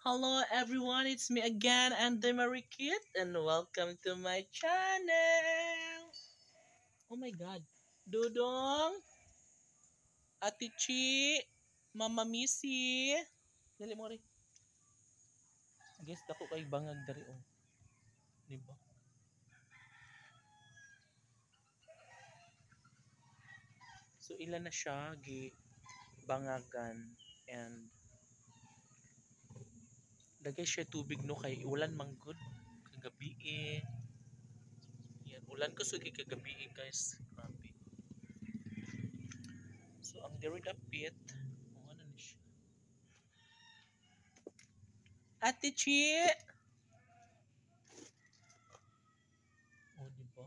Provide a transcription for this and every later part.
Hello everyone, it's me again, Andy Marikit, and welcome to my channel. Oh my god. Dudong, Ate Chi, Mama Missy. Dali mo rin. Guess dako kay bangag dari oh. Di ba? So ilan na siya gi bangagan and dagay siya tubig no kay ulan manggod kagabi eh. Yan, ulan ko sugi kagabi eh, guys. Grabe. So ang diri dapit, ano ni siya? Ate Chi! Oh, di ba?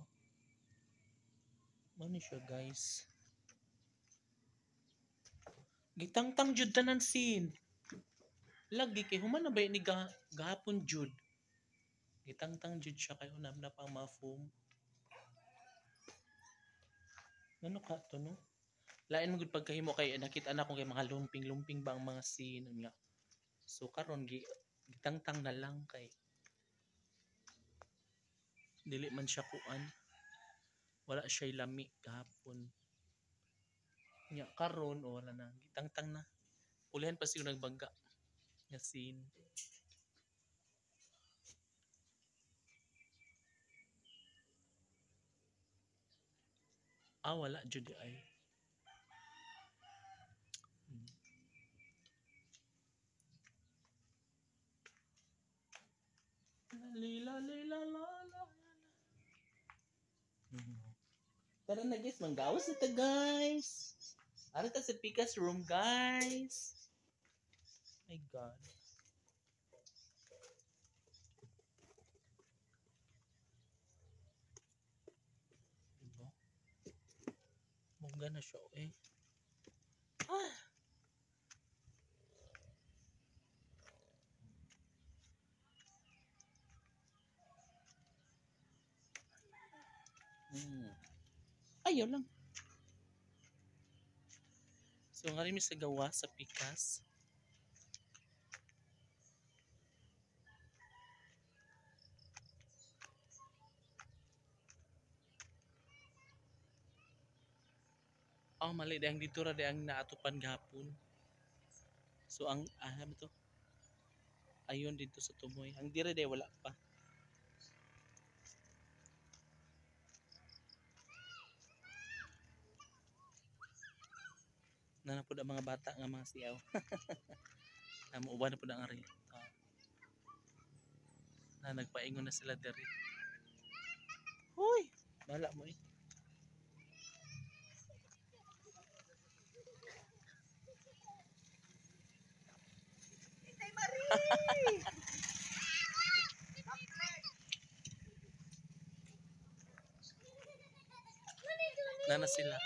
Ano siya, guys? Gitangtang jud tanan sin. Lagi kay human na ba ni gahapon jud. Gitangtang jud siya kay unam na pang mga foam. Ano ka to no? Lain mo gud pagkahimo kay nakita na ko kay mga lumping-lumping ba ang mga sin nga. So karon gitangtang na lang kay dili man siya kuan. Wala siya lami gahapon. Nya karon o wala na gitangtang na. Ulihan pa siya nagbangga nga sin. Wala jud ay. Lila lila la la. Tara na guys, manggawas na ta guys. Ano ta sa Pika's room guys? My god. Diba? Mungga na siya eh. Ah! Ayaw lang. So nga rin sa gawa sa Pika's. Mali dahil dito ra dahil naatupan gapon. So ang ano to? Ayun dito sa tumoy. Ang dire dahil wala pa. Na po ang mga bata nga mga siyaw. Namuuban na po ang ari. Na nagpaingon na sila diri. Hoy! Bala mo eh. Nana sila.